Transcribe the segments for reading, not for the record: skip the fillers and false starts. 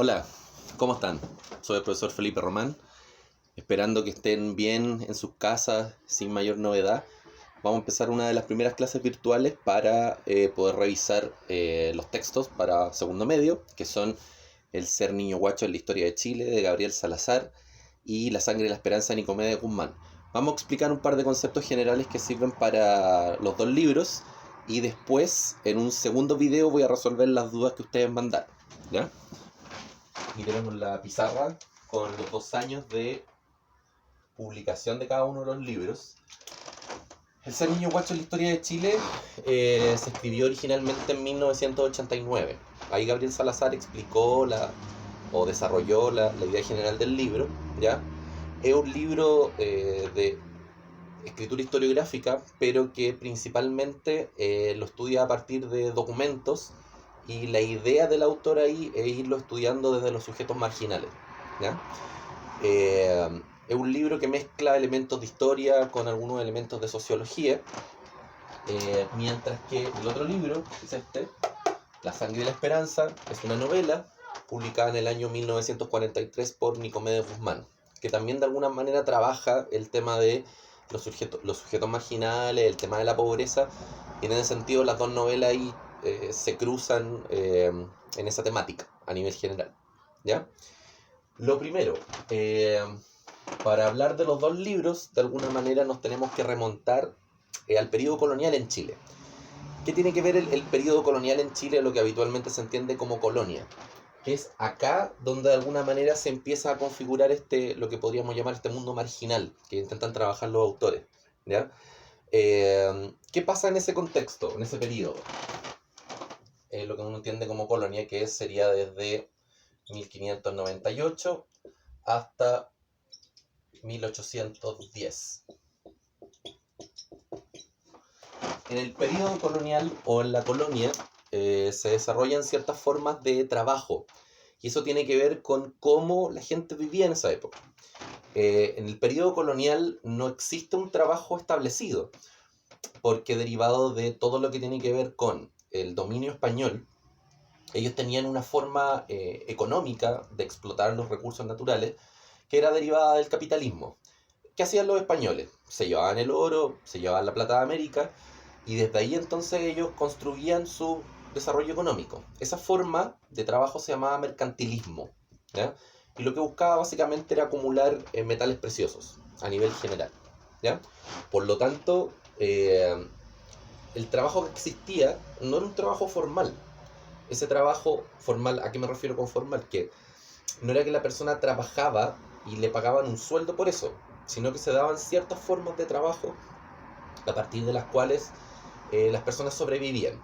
Hola, ¿cómo están? Soy el profesor Felipe Román, esperando que estén bien en sus casas, sin mayor novedad. Vamos a empezar una de las primeras clases virtuales para poder revisar los textos para segundo medio, que son El ser niño guacho en la historia de Chile, de Gabriel Salazar, y La sangre y la esperanza, de Nicomedes Guzmán. Vamos a explicar un par de conceptos generales que sirven para los dos libros, y después, en un segundo video, voy a resolver las dudas que ustedes mandaron, ¿ya? Aquí tenemos la pizarra con los 2 años de publicación de cada uno de los libros. El ser niño guacho en la historia de Chile se escribió originalmente en 1989. Ahí Gabriel Salazar explicó o desarrolló la idea general del libro, ¿ya? Es un libro de escritura historiográfica, pero que principalmente lo estudia a partir de documentos, y la idea del autor ahí es irlo estudiando desde los sujetos marginales, ¿ya? Es un libro que mezcla elementos de historia con algunos elementos de sociología, mientras que el otro libro, que es este, La sangre y la esperanza, es una novela publicada en el año 1943 por Nicomedes Guzmán, que también de alguna manera trabaja el tema de los sujetos marginales, el tema de la pobreza, y en ese sentido las dos novelas ahí se cruzan en esa temática a nivel general, ¿ya? Lo primero, para hablar de los dos libros, de alguna manera nos tenemos que remontar al periodo colonial en Chile. ¿Qué tiene que ver el periodo colonial en Chile, lo que habitualmente se entiende como colonia? Que es acá donde de alguna manera se empieza a configurar lo que podríamos llamar este mundo marginal, que intentan trabajar los autores, ¿ya? ¿Qué pasa en ese contexto, en ese periodo? Lo que uno entiende como colonia, que sería desde 1598 hasta 1810. En el periodo colonial o en la colonia se desarrollan ciertas formas de trabajo, y eso tiene que ver con cómo la gente vivía en esa época. En el periodo colonial no existe un trabajo establecido, porque derivado de todo lo que tiene que ver con el dominio español, ellos tenían una forma económica de explotar los recursos naturales que era derivada del capitalismo. ¿Qué hacían los españoles? Se llevaban el oro, se llevaban la plata de América, y desde ahí entonces ellos construían su desarrollo económico. Esa forma de trabajo se llamaba mercantilismo, ¿ya? Y lo que buscaba básicamente era acumular metales preciosos a nivel general, ¿ya? Por lo tanto, el trabajo que existía no era un trabajo formal. Ese trabajo formal, ¿a qué me refiero con formal? Que no era que la persona trabajaba y le pagaban un sueldo por eso, sino que se daban ciertas formas de trabajo a partir de las cuales las personas sobrevivían.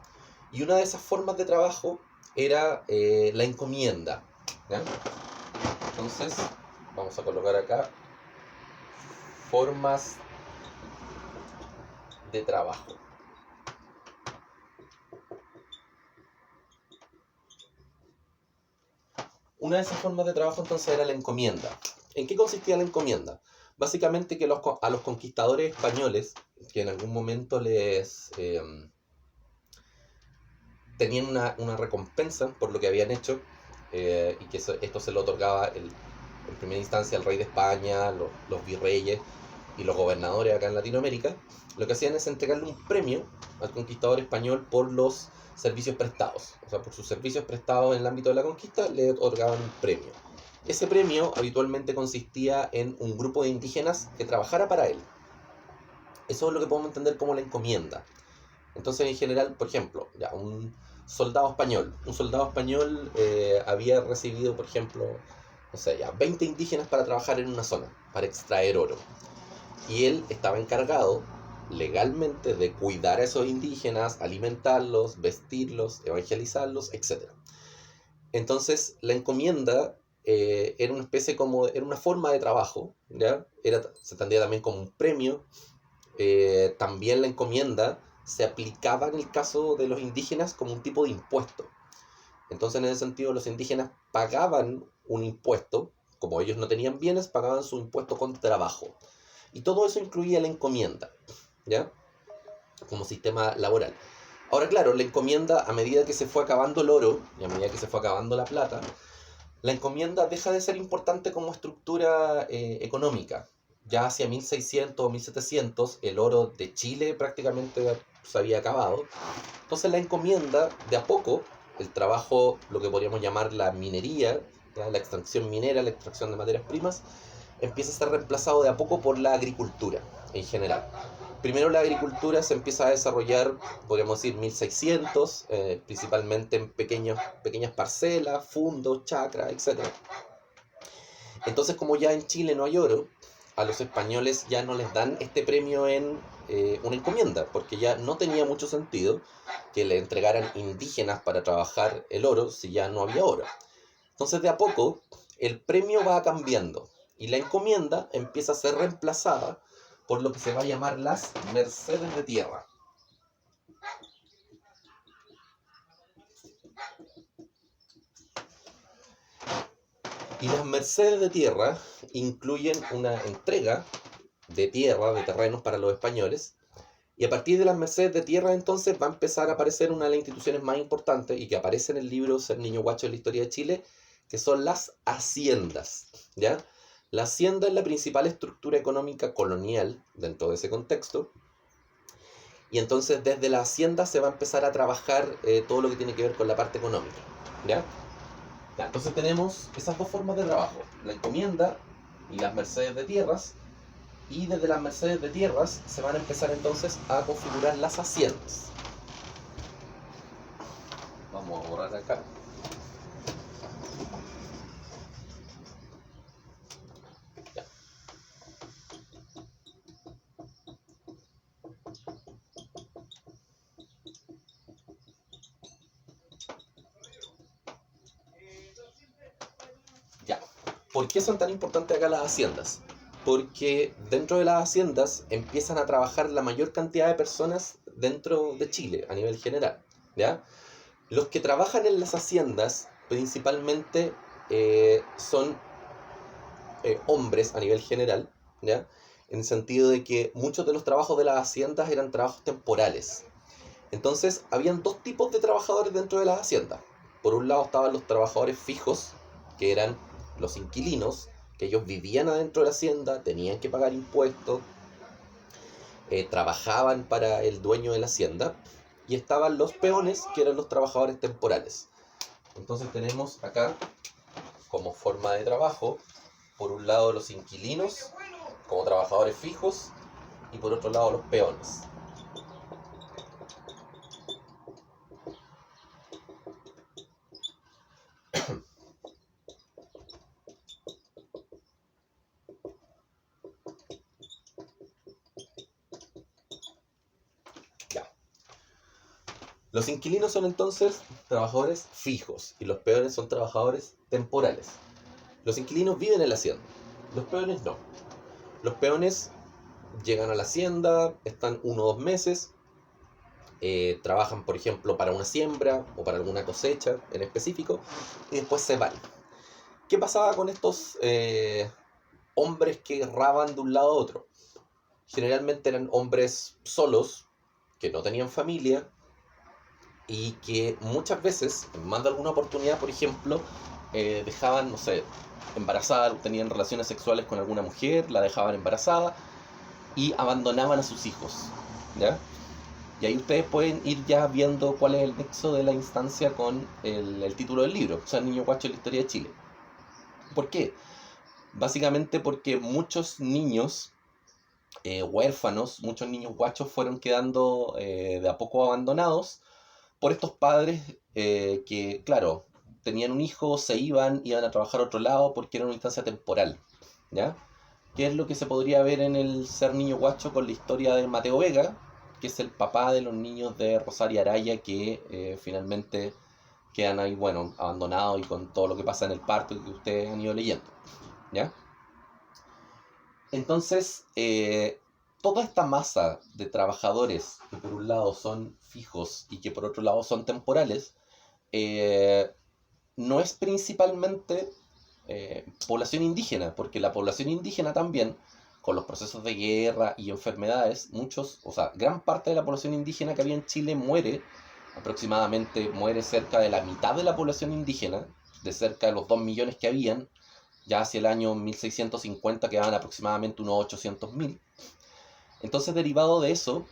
Y una de esas formas de trabajo era la encomienda, ¿ya? Entonces, vamos a colocar acá formas de trabajo. Una de esas formas de trabajo entonces era la encomienda. ¿En qué consistía la encomienda? Básicamente que a los conquistadores españoles, que en algún momento les tenían una recompensa por lo que habían hecho, y que esto se lo otorgaba en primera instancia el rey de España, los virreyes y los gobernadores acá en Latinoamérica. Lo que hacían es entregarle un premio al conquistador español por los servicios prestados. O sea, por sus servicios prestados en el ámbito de la conquista le otorgaban un premio. Ese premio habitualmente consistía en un grupo de indígenas que trabajara para él. Eso es lo que podemos entender como la encomienda. Entonces, en general, por ejemplo, ya un soldado español había recibido, por ejemplo, no sé, ya 20 indígenas para trabajar en una zona, para extraer oro. Y él estaba encargado legalmente de cuidar a esos indígenas, alimentarlos, vestirlos, evangelizarlos, etc. Entonces, la encomienda era una especie era una forma de trabajo, ¿ya? Se entendía también como un premio. También la encomienda se aplicaba en el caso de los indígenas como un tipo de impuesto. Entonces, en ese sentido, los indígenas pagaban un impuesto. Como ellos no tenían bienes, pagaban su impuesto con trabajo. Y todo eso incluía la encomienda, ¿ya? Como sistema laboral. Ahora, claro, la encomienda, a medida que se fue acabando el oro y a medida que se fue acabando la plata, La encomienda deja de ser importante como estructura económica. Ya hacia 1600 o 1700 el oro de Chile prácticamente se había acabado. Entonces la encomienda, de a poco, el trabajo, lo que podríamos llamar la minería, ¿ya? La extracción minera, la extracción de materias primas, empieza a ser reemplazado de a poco por la agricultura en general. Primero la agricultura se empieza a desarrollar, podríamos decir 1600, principalmente en pequeñas parcelas, fundos, chacras, etc. Entonces, como ya en Chile no hay oro, a los españoles ya no les dan este premio en una encomienda, porque ya no tenía mucho sentido que le entregaran indígenas para trabajar el oro si ya no había oro. Entonces, de a poco, el premio va cambiando y la encomienda empieza a ser reemplazada por lo que se va a llamar las mercedes de tierra. Y las mercedes de tierra incluyen una entrega de tierra, de terrenos para los españoles, y a partir de las mercedes de tierra entonces va a empezar a aparecer una de las instituciones más importantes y que aparece en el libro Ser Niño Guacho de la Historia de Chile, que son las haciendas, ¿ya? La hacienda es la principal estructura económica colonial dentro de ese contexto, y entonces desde la hacienda se va a empezar a trabajar todo lo que tiene que ver con la parte económica, ¿ya? Ya, entonces tenemos esas dos formas de trabajo, la encomienda y las mercedes de tierras, y desde las mercedes de tierras se van a empezar entonces a configurar las haciendas. Vamos a borrar acá. Ya. Ya. ¿Por qué son tan importantes acá las haciendas? Porque dentro de las haciendas empiezan a trabajar la mayor cantidad de personas dentro de Chile, a nivel general, ¿ya? Los que trabajan en las haciendas principalmente son hombres a nivel general, ¿ya? En el sentido de que muchos de los trabajos de las haciendas eran trabajos temporales. Entonces, habían dos tipos de trabajadores dentro de las haciendas. Por un lado estaban los trabajadores fijos, que eran los inquilinos, que ellos vivían adentro de la hacienda, tenían que pagar impuestos, trabajaban para el dueño de la hacienda, y estaban los peones, que eran los trabajadores temporales. Entonces tenemos acá, como forma de trabajo, por un lado los inquilinos, como trabajadores fijos, y por otro lado los peones. Ya. Los inquilinos son entonces trabajadores fijos y los peones son trabajadores temporales. Los inquilinos viven en la hacienda, los peones no. Los peones llegan a la hacienda, están 1 o 2 meses, trabajan por ejemplo para una siembra o para alguna cosecha en específico y después se van. ¿Qué pasaba con estos hombres que erraban de un lado a otro? Generalmente eran hombres solos, que no tenían familia y que muchas veces, en más de alguna oportunidad, por ejemplo, dejaban, no sé, embarazada, tenían relaciones sexuales con alguna mujer, la dejaban embarazada y abandonaban a sus hijos, ¿ya? Y ahí ustedes pueden ir ya viendo cuál es el nexo de la instancia con el título del libro, o sea, Niño Guacho de la Historia de Chile. ¿Por qué? Básicamente porque muchos niños huérfanos, muchos niños guachos fueron quedando de a poco abandonados por estos padres que, claro, tenían un hijo, se iban a trabajar a otro lado porque era una instancia temporal, ¿ya? ¿Qué es lo que se podría ver en el Ser Niño Guacho con la historia de Mateo Vega, que es el papá de los niños de Rosario Araya que finalmente quedan ahí, bueno, abandonados y con todo lo que pasa en el parto que ustedes han ido leyendo, ¿ya? Entonces, toda esta masa de trabajadores que por un lado son fijos y que por otro lado son temporales, eh, no es principalmente población indígena, porque la población indígena también, con los procesos de guerra y enfermedades, gran parte de la población indígena que había en Chile muere, aproximadamente muere cerca de la mitad de la población indígena de cerca de los 2 millones que habían, ya hacia el año 1650 quedaban aproximadamente unos 800.000. Entonces, derivado de eso,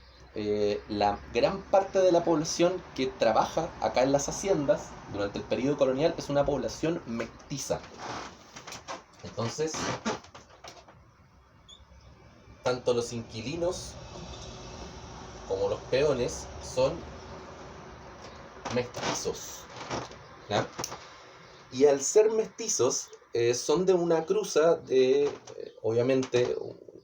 la gran parte de la población que trabaja acá en las haciendas durante el periodo colonial es una población mestiza. Entonces, tanto los inquilinos como los peones son mestizos, ¿ya? Y al ser mestizos, son de una cruza de, obviamente,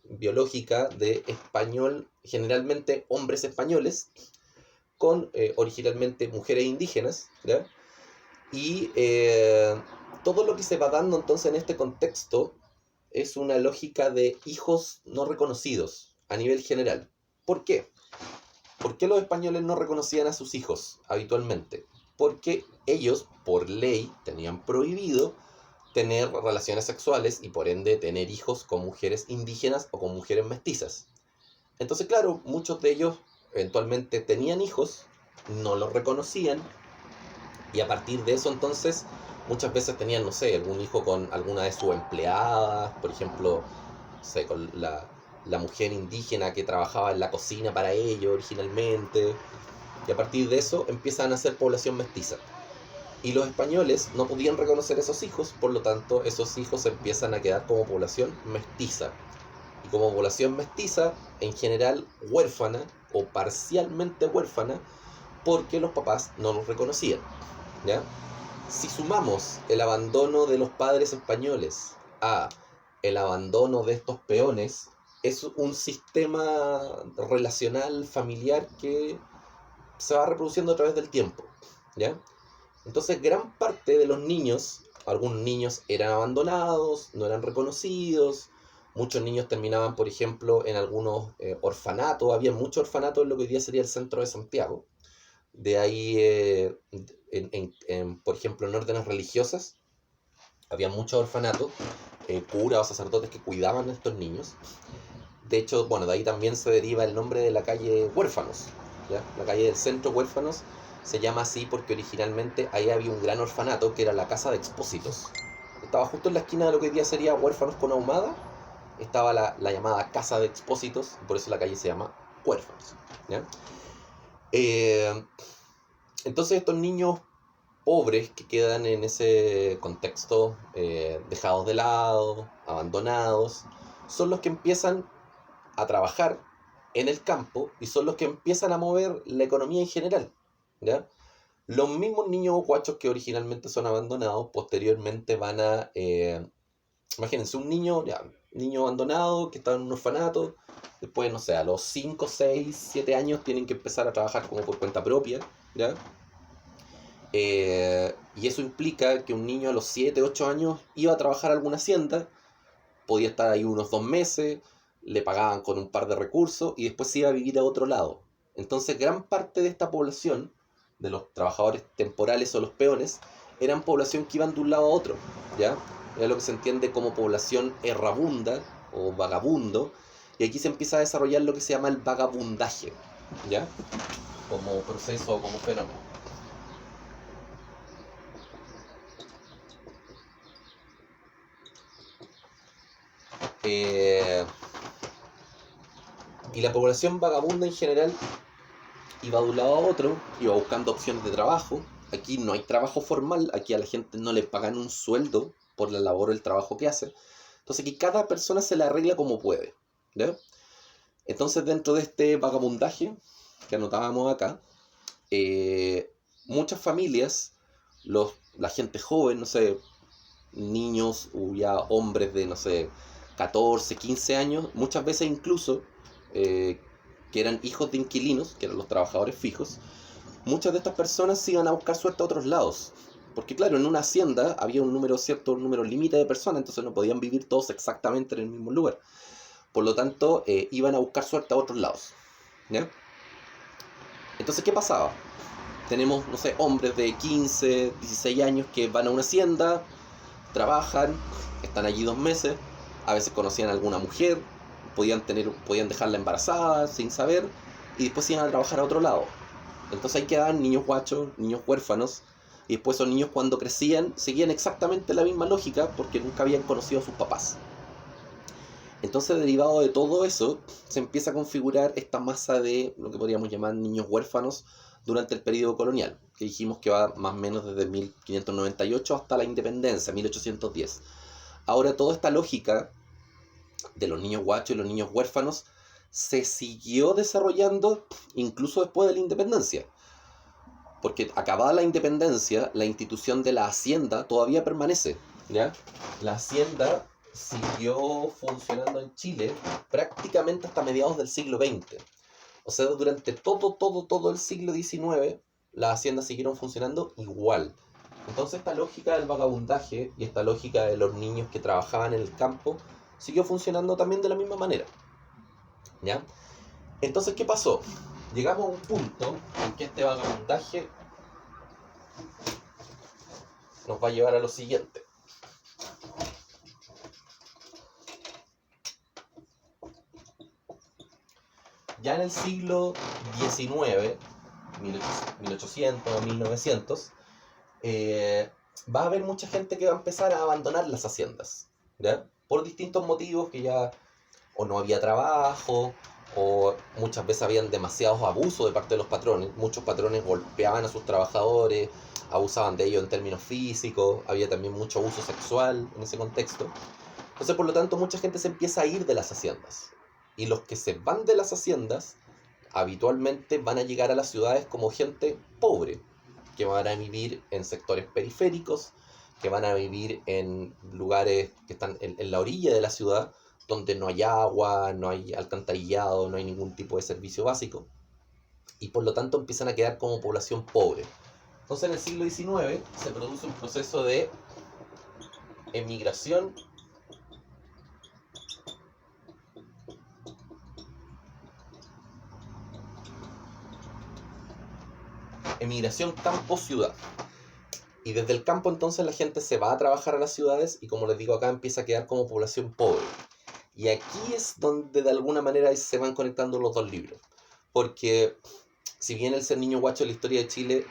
biológica de español, generalmente hombres españoles, con originalmente mujeres indígenas, ¿ya? Y todo lo que se va dando entonces en este contexto es una lógica de hijos no reconocidos a nivel general. ¿Por qué? ¿Por qué los españoles no reconocían a sus hijos habitualmente? Porque ellos, por ley, tenían prohibido tener relaciones sexuales y por ende tener hijos con mujeres indígenas o con mujeres mestizas. Entonces, claro, muchos de ellos eventualmente tenían hijos, no los reconocían y a partir de eso entonces muchas veces tenían, no sé, algún hijo con alguna de sus empleadas, por ejemplo, no sé, con la mujer indígena que trabajaba en la cocina para ellos originalmente, y a partir de eso empiezan a ser población mestiza. Y los españoles no podían reconocer esos hijos, por lo tanto esos hijos empiezan a quedar como población mestiza. Y como población mestiza, en general huérfana o parcialmente huérfana, porque los papás no los reconocían, ¿ya? Si sumamos el abandono de los padres españoles a el abandono de estos peones, es un sistema relacional familiar que se va reproduciendo a través del tiempo, ¿ya? Entonces, gran parte de los niños, algunos niños eran abandonados, no eran reconocidos, muchos niños terminaban, por ejemplo, en algunos orfanatos, había muchos orfanatos en lo que hoy día sería el centro de Santiago. De ahí, por ejemplo, en órdenes religiosas, había muchos orfanatos, curas o sacerdotes que cuidaban a estos niños. De hecho, bueno, de ahí también se deriva el nombre de la calle Huérfanos, ¿ya? La calle del centro Huérfanos se llama así porque originalmente ahí había un gran orfanato que era la Casa de Expósitos. Estaba justo en la esquina de lo que hoy día sería Huérfanos con Ahumada, estaba la llamada Casa de Expósitos, y por eso la calle se llama Huérfanos, ¿ya? Entonces estos niños pobres que quedan en ese contexto, dejados de lado, abandonados, son los que empiezan a trabajar en el campo y son los que empiezan a mover la economía en general, ¿ya? Los mismos niños guachos que originalmente son abandonados, posteriormente van a... imagínense, un niño, ya, niño abandonado que está en un orfanato, después, no sé, a los 5, 6, 7 años tienen que empezar a trabajar como por cuenta propia, ¿ya? Y eso implica que un niño a los 7, 8 años iba a trabajar a alguna hacienda, podía estar ahí unos 2 meses, le pagaban con un par de recursos y después se iba a vivir a otro lado. Entonces gran parte de esta población, de los trabajadores temporales o los peones, eran población que iban de un lado a otro, ¿ya? Era lo que se entiende como población errabunda o vagabundo, y aquí se empieza a desarrollar lo que se llama el vagabundaje, ¿ya? Como proceso o como fenómeno. Y la población vagabunda en general iba de un lado a otro, iba buscando opciones de trabajo. Aquí no hay trabajo formal, aquí a la gente no le pagan un sueldo por la labor o el trabajo que hace. Entonces aquí cada persona se la arregla como puede, ¿ya? Entonces dentro de este vagabundaje que anotábamos acá, muchas familias, la gente joven, no sé, niños o ya hombres de, no sé, 14, 15 años, muchas veces incluso, que eran hijos de inquilinos, que eran los trabajadores fijos, muchas de estas personas se iban a buscar suerte a otros lados. Porque claro, en una hacienda había cierto número límite de personas, entonces no podían vivir todos exactamente en el mismo lugar. Por lo tanto, iban a buscar suerte a otros lados, ¿ya? Entonces, ¿qué pasaba? Tenemos, no sé, hombres de 15, 16 años que van a una hacienda, trabajan, están allí 2 meses, a veces conocían a alguna mujer, podían dejarla embarazada sin saber, y después iban a trabajar a otro lado. Entonces ahí quedaban niños guachos, niños huérfanos, y después esos niños cuando crecían seguían exactamente la misma lógica porque nunca habían conocido a sus papás. Entonces, derivado de todo eso, se empieza a configurar esta masa de lo que podríamos llamar niños huérfanos durante el periodo colonial, que dijimos que va más o menos desde 1598 hasta la independencia, 1810. Ahora, toda esta lógica de los niños guachos y los niños huérfanos se siguió desarrollando incluso después de la independencia. Porque acabada la independencia, la institución de la hacienda todavía permanece, ¿ya? La hacienda siguió funcionando en Chile prácticamente hasta mediados del siglo XX. O sea, durante todo el siglo XIX, las haciendas siguieron funcionando igual. Entonces esta lógica del vagabundaje y esta lógica de los niños que trabajaban en el campo siguió funcionando también de la misma manera, ¿ya? Entonces, ¿qué pasó? Llegamos a un punto en que este vagabundaje nos va a llevar a lo siguiente. Ya en el siglo XIX, 1800, 1900, va a haber mucha gente que va a empezar a abandonar las haciendas, ¿ya? Por distintos motivos que ya o no había trabajo, o muchas veces habían demasiados abusos de parte de los patrones. Muchos patrones golpeaban a sus trabajadores, abusaban de ellos en términos físicos, había también mucho abuso sexual en ese contexto. Entonces, por lo tanto, mucha gente se empieza a ir de las haciendas. Y los que se van de las haciendas, habitualmente van a llegar a las ciudades como gente pobre, que van a vivir en sectores periféricos, que van a vivir en lugares que están en la orilla de la ciudad, donde no hay agua, no hay alcantarillado, no hay ningún tipo de servicio básico, y por lo tanto empiezan a quedar como población pobre. Entonces en el siglo XIX se produce un proceso de emigración campo-ciudad. Y desde el campo entonces la gente se va a trabajar a las ciudades y, como les digo acá, empieza a quedar como población pobre. Y aquí es donde de alguna manera se van conectando los dos libros. Porque si bien el ser niño guacho de la historia de Chile,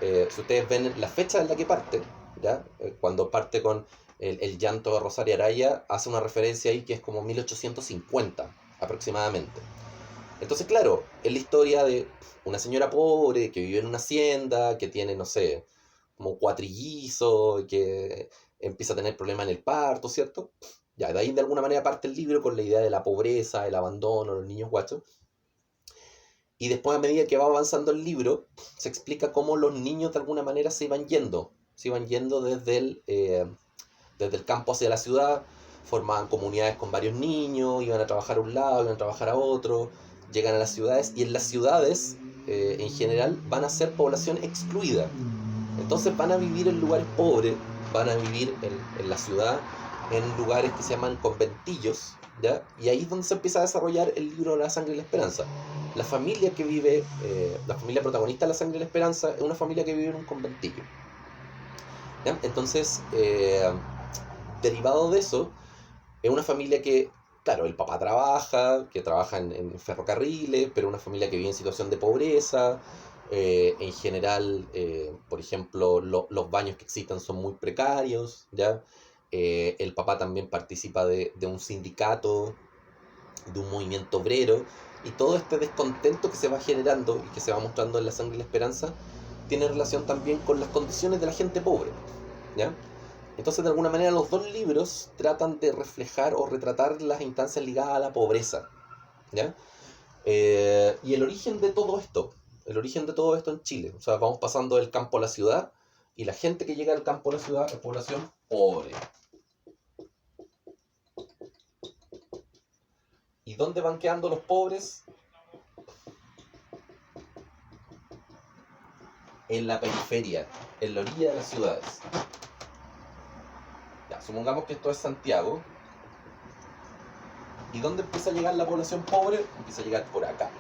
si ustedes ven la fecha en la que parte, ¿ya? Cuando parte con el llanto de Rosario Araya, hace una referencia ahí que es como 1850 aproximadamente. Entonces, claro, es la historia de una señora pobre que vive en una hacienda, que tiene, no sé, como cuatrillizos, que empieza a tener problemas en el parto, ¿cierto? Ya, de ahí de alguna manera parte el libro con la idea de la pobreza, el abandono, los niños guachos. Y después, a medida que va avanzando el libro, se explica cómo los niños de alguna manera se iban yendo desde el campo hacia la ciudad, formaban comunidades con varios niños, iban a trabajar a un lado, iban a trabajar a otro, llegan a las ciudades, y en las ciudades, en general, van a ser población excluida. Entonces van a vivir en lugares pobres, van a vivir en la ciudad, en lugares que se llaman conventillos, ¿ya? Y ahí es donde se empieza a desarrollar el libro La Sangre y la Esperanza. La familia que vive, la familia protagonista de La Sangre y la Esperanza es una familia que vive en un conventillo, ¿ya? Entonces, derivado de eso, es una familia que, claro, el papá trabaja, que trabaja en ferrocarriles, pero una familia que vive en situación de pobreza. En general, por ejemplo, los baños que existen son muy precarios, ¿ya? El papá también participa de un sindicato, de un movimiento obrero, y todo este descontento que se va generando y que se va mostrando en La Sangre y la Esperanza tiene relación también con las condiciones de la gente pobre, ¿ya? Entonces, de alguna manera, los dos libros tratan de reflejar o retratar las instancias ligadas a la pobreza, ¿ya? Y el origen de todo esto en Chile. O sea, vamos pasando del campo a la ciudad, y la gente que llega del campo a la ciudad es población pobre. ¿Y dónde van quedando los pobres? En la periferia, en la orilla de las ciudades. Ya, supongamos que esto es Santiago. ¿Y dónde empieza a llegar la población pobre? Empieza a llegar por acá.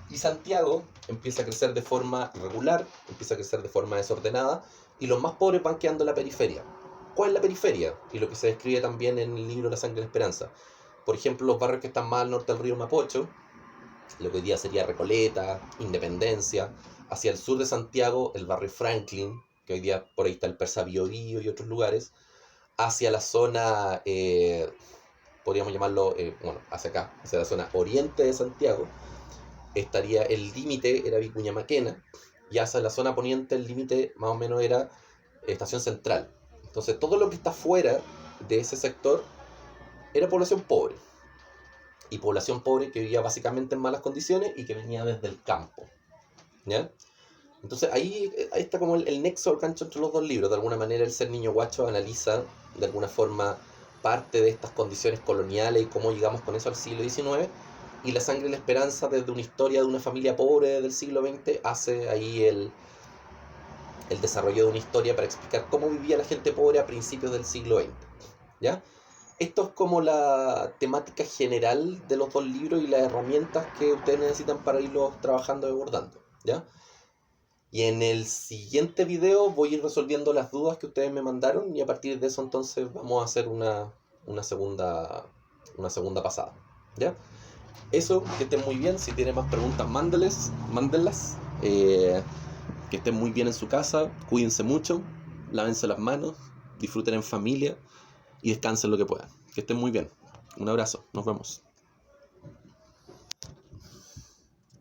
Y Santiago empieza a crecer de forma irregular, empieza a crecer de forma desordenada, y los más pobres van quedando en la periferia. ¿Cuál es la periferia? Y lo que se describe también en el libro La Sangre y la Esperanza. Por ejemplo, los barrios que están más al norte del río Mapocho, lo que hoy día sería Recoleta, Independencia, hacia el sur de Santiago, el barrio Franklin, que hoy día por ahí está el Persa Biobío y otros lugares, hacia la zona, podríamos llamarlo, bueno, hacia acá, hacia la zona oriente de Santiago, estaría el límite, era Vicuña Maquena, y hacia la zona poniente el límite más o menos era Estación Central. Entonces todo lo que está fuera de ese sector era población pobre. Y población pobre que vivía básicamente en malas condiciones y que venía desde el campo. ¿Ya? Entonces ahí está como el nexo, el gancho entre los dos libros. De alguna manera el Ser Niño Guacho analiza de alguna forma parte de estas condiciones coloniales y cómo llegamos con eso al siglo XIX. Y La Sangre y la Esperanza, desde una historia de una familia pobre del siglo XX, hace ahí el desarrollo de una historia para explicar cómo vivía la gente pobre a principios del siglo XX. ¿Ya? Esto es como la temática general de los dos libros y las herramientas que ustedes necesitan para irlos trabajando y abordando. ¿Ya? Y en el siguiente video voy a ir resolviendo las dudas que ustedes me mandaron y a partir de eso entonces vamos a hacer una segunda pasada. ¿Ya? Eso, que estén muy bien. Si tienen más preguntas, mándenlas. Que estén muy bien en su casa, cuídense mucho, lávense las manos, disfruten en familia y descansen lo que puedan. Que estén muy bien. Un abrazo, nos vemos.